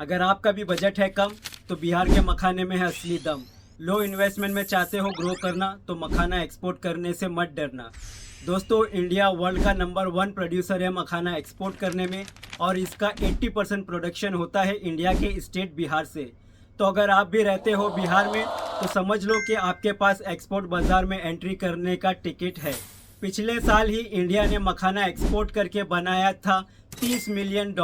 अगर आपका भी बजट है कम तो बिहार के मखाने में है असली दम। लो इन्वेस्टमेंट में चाहते हो ग्रो करना तो मखाना एक्सपोर्ट करने से मत डरना। दोस्तों, इंडिया वर्ल्ड का नंबर 1 प्रोड्यूसर है मखाना एक्सपोर्ट करने में और इसका 80% प्रोडक्शन होता है इंडिया के स्टेट बिहार से। तो अगर आप भी रहते हो बिहार में तो समझ लो कि आपके पास एक्सपोर्ट बाज़ार में एंट्री करने का टिकट है। पिछले साल ही इंडिया ने मखाना एक्सपोर्ट करके बनाया था $30 मिलियन,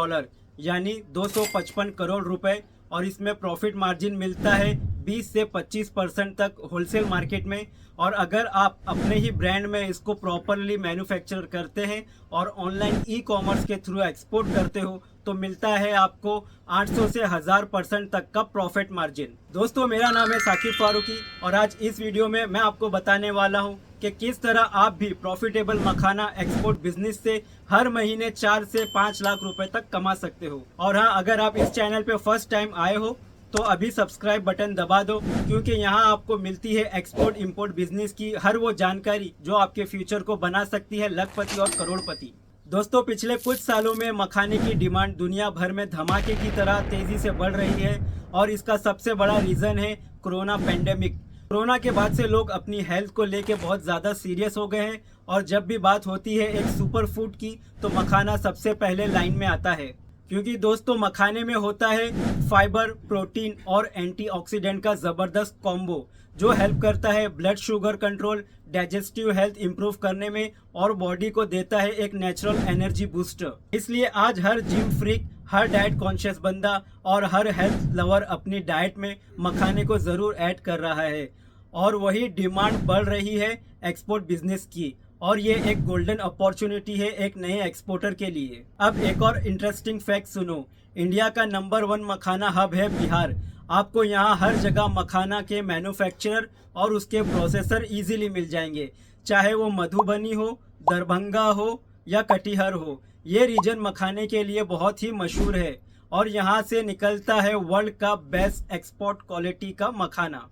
यानी 255 करोड़ रुपए, और इसमें प्रॉफिट मार्जिन मिलता है 20 से 25% तक होलसेल मार्केट में। और अगर आप अपने ही ब्रांड में इसको प्रॉपरली मैन्युफैक्चर करते हैं और ऑनलाइन ई कॉमर्स के थ्रू एक्सपोर्ट करते हो तो मिलता है आपको 800 से 1000% तक का प्रॉफिट मार्जिन। दोस्तों, मेरा नाम है साकिब फारूकी और आज इस वीडियो में मैं आपको बताने वाला हूं कि किस तरह आप भी प्रॉफिटेबल मखाना एक्सपोर्ट बिजनेस से हर महीने 4 से 5 लाख रुपए तक कमा सकते हो। और हाँ, अगर आप इस चैनल पे फर्स्ट टाइम आए हो तो अभी सब्सक्राइब बटन दबा दो, क्योंकि यहाँ आपको मिलती है एक्सपोर्ट इंपोर्ट बिजनेस की हर वो जानकारी जो आपके फ्यूचर को बना सकती है लखपति और करोड़पति। दोस्तों, पिछले कुछ सालों में मखाने की डिमांड दुनिया भर में धमाके की तरह तेजी से बढ़ रही है और इसका सबसे बड़ा रीज़न है कोरोना पेंडेमिक। कोरोना के बाद से लोग अपनी हेल्थ को लेके बहुत ज़्यादा सीरियस हो गए हैं और जब भी बात होती है एक सुपर फूड की तो मखाना सबसे पहले लाइन में आता है। क्योंकि दोस्तों, मखाने में होता है फाइबर, प्रोटीन और एंटीऑक्सीडेंट का ज़बरदस्त कॉम्बो जो हेल्प करता है blood sugar control, digestive health improve करने में और बॉडी को देता है एक नेचुरल एनर्जी बूस्टर। इसलिए आज हर जिम फ्रीक, हर डाइट कॉन्शियस बंदा और हर हेल्थ लवर अपनी डाइट में मखाने को ज़रूर ऐड कर रहा है और वही डिमांड बढ़ रही है एक्सपोर्ट बिजनेस की। और ये एक गोल्डन अपॉर्चुनिटी है एक नए एक्सपोर्टर के लिए। अब एक और इंटरेस्टिंग फैक्ट सुनो, इंडिया का नंबर 1 मखाना हब है बिहार। आपको यहाँ हर जगह मखाना के मैन्युफैक्चरर और उसके प्रोसेसर इजीली मिल जाएंगे, चाहे वो मधुबनी हो, दरभंगा हो या कटिहार हो। ये रीजन मखाने के लिए बहुत ही मशहूर है और यहाँ से निकलता है वर्ल्ड का बेस्ट एक्सपोर्ट क्वालिटी का मखाना।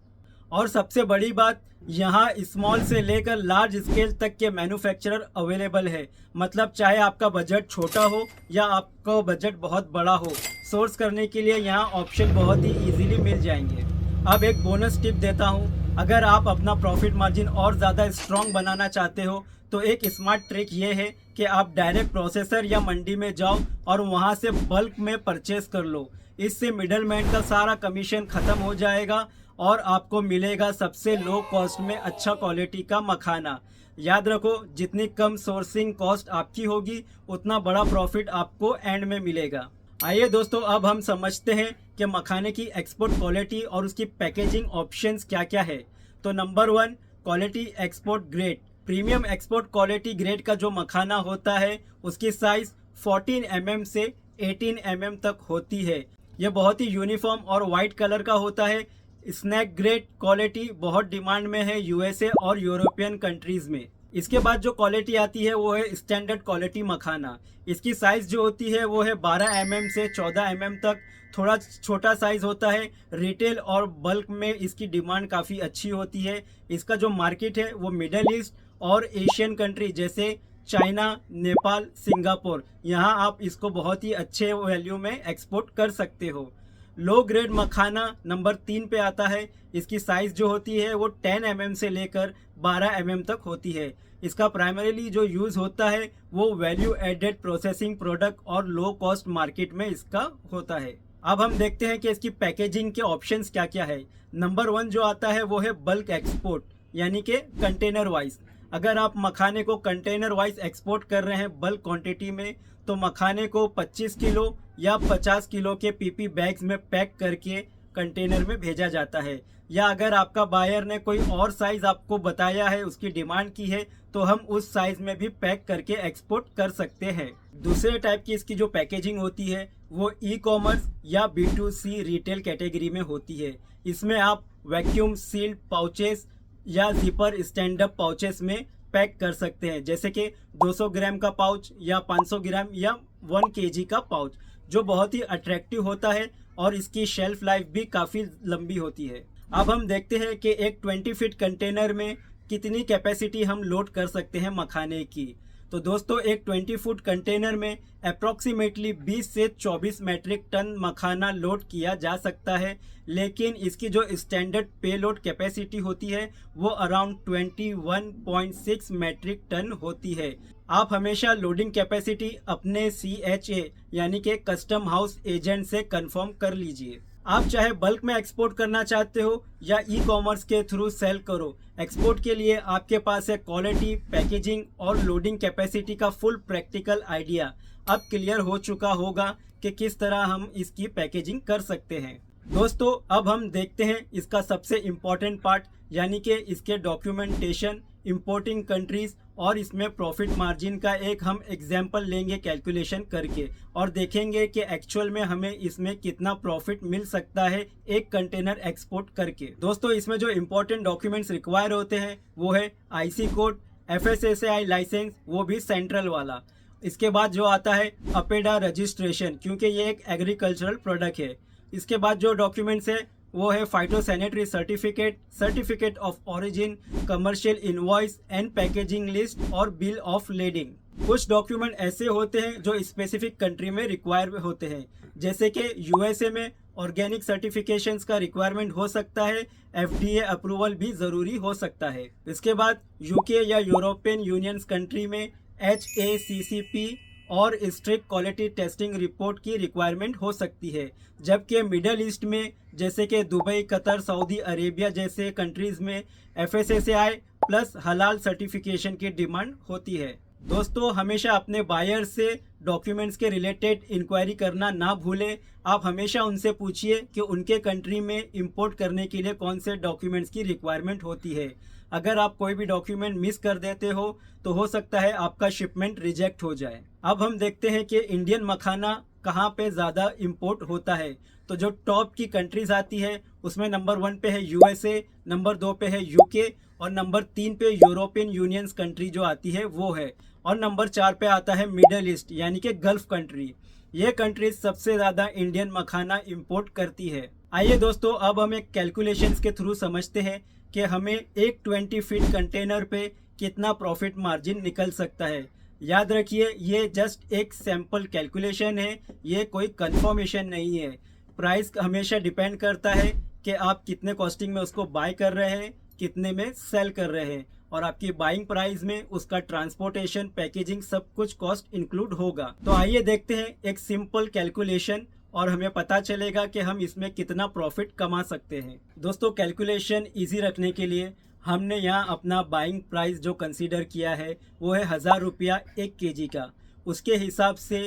और सबसे बड़ी बात, यहाँ स्मॉल से लेकर लार्ज स्केल तक के मैन्युफैक्चरर अवेलेबल है। मतलब चाहे आपका बजट छोटा हो या आपका बजट बहुत बड़ा हो, सोर्स करने के लिए यहाँ ऑप्शन बहुत ही इजीली मिल जाएंगे। अब एक बोनस टिप देता हूँ, अगर आप अपना प्रॉफिट मार्जिन और ज़्यादा स्ट्रॉन्ग बनाना चाहते हो तो एक स्मार्ट ट्रिक ये है कि आप डायरेक्ट प्रोसेसर या मंडी में जाओ और वहाँ से बल्क में परचेस कर लो। इससे मिडलमैन का सारा कमीशन ख़त्म हो जाएगा और आपको मिलेगा सबसे लो कॉस्ट में अच्छा क्वालिटी का मखाना। याद रखो, जितनी कम सोर्सिंग कॉस्ट आपकी होगी उतना बड़ा प्रॉफिट आपको एंड में मिलेगा। आइए दोस्तों, अब हम समझते हैं कि मखाने की एक्सपोर्ट क्वालिटी और उसकी पैकेजिंग ऑप्शंस क्या क्या है। तो number 1, quality export grade. Premium export quality grade का जो मखाना होता है उसकी साइज 14 mm से 18 mm तक होती है। यह बहुत ही यूनिफॉर्म और वाइट कलर का होता है। स्नैक ग्रेड क्वालिटी बहुत डिमांड में है यूएसए और यूरोपियन कंट्रीज में। इसके बाद जो क्वालिटी आती है वो है स्टैंडर्ड क्वालिटी मखाना। इसकी साइज जो होती है वो है 12 mm से 14 mm तक, थोड़ा छोटा साइज होता है। रिटेल और बल्क में इसकी डिमांड काफ़ी अच्छी होती है। इसका जो मार्केट है वो मिडल ईस्ट और एशियन कंट्री जैसे चाइना, नेपाल, सिंगापुर, यहाँ आप इसको बहुत ही अच्छे वैल्यू में एक्सपोर्ट कर सकते हो। लो ग्रेड मखाना नंबर 3 पे आता है। इसकी साइज़ जो होती है वो 10 mm से लेकर 12 mm तक होती है। इसका प्राइमरीली जो यूज़ होता है वो वैल्यू एडेड प्रोसेसिंग प्रोडक्ट और लो कॉस्ट मार्केट में इसका होता है। अब हम देखते हैं कि इसकी पैकेजिंग के ऑप्शंस क्या क्या है। नंबर 1 जो आता है वो है बल्क एक्सपोर्ट, यानी कि कंटेनर वाइज। अगर आप मखाने को कंटेनर वाइज एक्सपोर्ट कर रहे हैं बल्क क्वांटिटी में तो मखाने को 25 किलो या 50 किलो के पीपी बैग्स में पैक करके कंटेनर में भेजा जाता है। या अगर आपका बायर ने कोई और साइज़ आपको बताया है, उसकी डिमांड की है, तो हम उस साइज़ में भी पैक करके एक्सपोर्ट कर सकते हैं। दूसरे टाइप की इसकी जो पैकेजिंग होती है वो ई कॉमर्स या B2C रिटेल कैटेगरी में होती है। इसमें आप वैक्यूम सील्ड पाउचेस या जिपर स्टैंड अप पाउचेस में पैक कर सकते हैं, जैसे कि 200 ग्राम का पाउच या 500 ग्राम या 1 kg का पाउच, जो बहुत ही अट्रैक्टिव होता है और इसकी शेल्फ लाइफ भी काफ़ी लंबी होती है। अब हम देखते हैं कि एक 20 फीट कंटेनर में कितनी कैपेसिटी हम लोड कर सकते हैं मखाने की। तो दोस्तों एक 20 फुट कंटेनर में अप्रॉक्सीमेटली 20 से 24 मैट्रिक टन मखाना लोड किया जा सकता है, लेकिन इसकी जो स्टैंडर्ड पेलोड कैपेसिटी होती है वो अराउंड 21.6 मैट्रिक टन होती है। आप हमेशा लोडिंग कैपेसिटी अपने CHA यानी कि कस्टम हाउस एजेंट से कंफर्म कर लीजिए। आप चाहे बल्क में एक्सपोर्ट करना चाहते हो या ई-कॉमर्स के थ्रू सेल करो, एक्सपोर्ट के लिए आपके पास है क्वालिटी, पैकेजिंग और लोडिंग कैपेसिटी का फुल प्रैक्टिकल आइडिया अब क्लियर हो चुका होगा कि किस तरह हम इसकी पैकेजिंग कर सकते हैं। दोस्तों अब हम देखते हैं इसका सबसे इम्पोर्टेंट पार्ट यानी कि इसके डॉक्यूमेंटेशन, इंपोर्टिंग कंट्रीज और इसमें प्रॉफिट मार्जिन का एक हम एग्जांपल लेंगे कैलकुलेशन करके और देखेंगे कि एक्चुअल में हमें इसमें कितना प्रॉफिट मिल सकता है एक कंटेनर एक्सपोर्ट करके। दोस्तों इसमें जो इम्पोर्टेंट डॉक्यूमेंट्स रिक्वायर होते हैं वो है IC कोड, FSSAI लाइसेंस, वो भी सेंट्रल वाला। इसके बाद जो आता है अपेडा रजिस्ट्रेशन, क्योंकि ये एक एग्रीकल्चरल प्रोडक्ट है। इसके बाद जो डॉक्यूमेंट्स है वो है phytosanitary certificate, certificate of origin, commercial invoice and packaging list और बिल ऑफ लेडिंग। कुछ डॉक्यूमेंट ऐसे होते हैं जो स्पेसिफिक कंट्री में रिक्वायर होते हैं, जैसे कि USA में ऑर्गेनिक सर्टिफिकेशंस का रिक्वायरमेंट हो सकता है, FDA अप्रूवल भी ज़रूरी हो सकता है। इसके बाद UK या यूरोपियन यूनियन कंट्री में HACCP और स्ट्रिक्ट क्वालिटी टेस्टिंग रिपोर्ट की रिक्वायरमेंट हो सकती है, जबकि मिडल ईस्ट में जैसे कि दुबई, कतर, सऊदी अरेबिया जैसे कंट्रीज़ में FSSAI प्लस हलाल सर्टिफिकेशन की डिमांड होती है। दोस्तों हमेशा अपने बायर से डॉक्यूमेंट्स के रिलेटेड इंक्वायरी करना ना भूलें। आप हमेशा उनसे पूछिए कि उनके कंट्री में इंपोर्ट करने के लिए कौन से डॉक्यूमेंट्स की रिक्वायरमेंट होती है। अगर आप कोई भी डॉक्यूमेंट मिस कर देते हो तो हो सकता है आपका शिपमेंट रिजेक्ट हो जाए। अब हम देखते हैं कि इंडियन मखाना कहाँ पे ज़्यादा इंपोर्ट होता है। तो जो टॉप की कंट्रीज आती है उसमें नंबर 1 पे है USA, नंबर 2 पे है UK और नंबर 3 पे यूरोपियन यूनियन कंट्री जो आती है वो है, और नंबर 4 पे आता है मिडल ईस्ट यानी कि गल्फ कंट्री। ये कंट्रीज सबसे ज़्यादा इंडियन मखाना इंपोर्ट करती है। आइए दोस्तों अब हम एक कैलकुलेशंस के थ्रू समझते हैं कि हमें एक 20 फीट कंटेनर पे कितना प्रॉफिट मार्जिन निकल सकता है। याद रखिए ये जस्ट एक सैम्पल कैलकुलेशन है, ये कोई कंफर्मेशन नहीं है। प्राइस हमेशा डिपेंड करता है कि आप कितने कॉस्टिंग में उसको बाय कर रहे हैं, कितने में सेल कर रहे हैं, और आपकी बाइंग प्राइस में उसका ट्रांसपोर्टेशन, पैकेजिंग सब कुछ कॉस्ट इंक्लूड होगा। तो आइए देखते हैं एक सिंपल कैलकुलेशन और हमें पता चलेगा कि हम इसमें कितना प्रॉफिट कमा सकते हैं। दोस्तों कैलकुलेशन इजी रखने के लिए हमने यहाँ अपना बाइंग प्राइस जो कंसीडर किया है वो है 1000 रुपया 1 kg का। उसके हिसाब से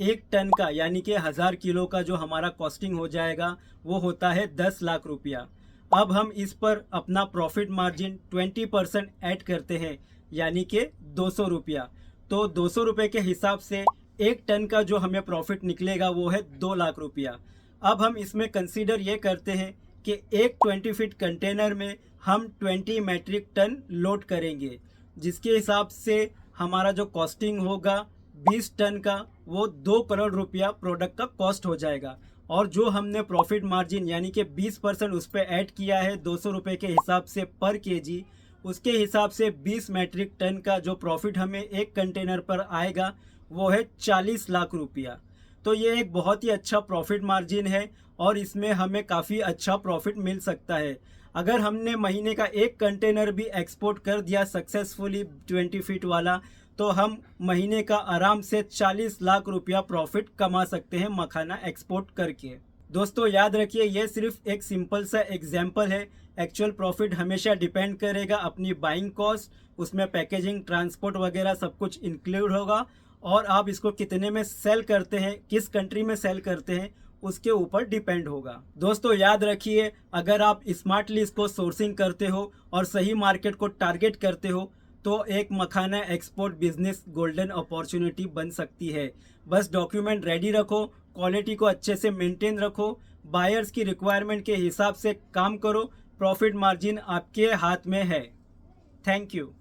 1 टन का यानी कि 1000 किलो का जो हमारा कॉस्टिंग हो जाएगा वो होता है 10 लाख रुपया। अब हम इस पर अपना प्रॉफिट मार्जिन 20% ऐड करते हैं यानी कि 200 रुपया। तो 200 रुपये के हिसाब से 1 टन का जो हमें प्रॉफिट निकलेगा वो है 2 लाख रुपया। अब हम इसमें कंसीडर ये करते हैं कि एक 20 फीट कंटेनर में हम 20 मैट्रिक टन लोड करेंगे, जिसके हिसाब से हमारा जो कॉस्टिंग होगा 20 टन का वो 2 करोड़ रुपया प्रोडक्ट का कॉस्ट हो जाएगा। और जो हमने प्रॉफिट मार्जिन यानी कि 20% उस पर ऐड किया है 200 रुपये के हिसाब से पर केजी, उसके हिसाब से 20 मैट्रिक टन का जो प्रॉफिट हमें एक कंटेनर पर आएगा वो है 40 लाख रुपया। तो ये एक बहुत ही अच्छा प्रॉफिट मार्जिन है और इसमें हमें काफ़ी अच्छा प्रॉफिट मिल सकता है। अगर हमने महीने का एक कंटेनर भी एक्सपोर्ट कर दिया सक्सेसफुली 20 फीट वाला, तो हम महीने का आराम से 40 लाख रुपया प्रॉफिट कमा सकते हैं मखाना एक्सपोर्ट करके। दोस्तों याद रखिए ये सिर्फ एक सिंपल सा एग्जाम्पल है। एक्चुअल प्रॉफिट हमेशा डिपेंड करेगा अपनी बाइंग कॉस्ट, उसमें पैकेजिंग, ट्रांसपोर्ट वगैरह सब कुछ इंक्लूड होगा, और आप इसको कितने में सेल करते हैं, किस कंट्री में सेल करते हैं, उसके ऊपर डिपेंड होगा। दोस्तों याद रखिए अगर आप स्मार्टली इसको सोर्सिंग करते हो और सही मार्केट को टारगेट करते हो तो एक मखाना एक्सपोर्ट बिजनेस गोल्डन अपॉर्चुनिटी बन सकती है। बस डॉक्यूमेंट रेडी रखो, क्वालिटी को अच्छे से मेंटेन रखो, बायर्स की रिक्वायरमेंट के हिसाब से काम करो, प्रॉफिट मार्जिन आपके हाथ में है। Thank you.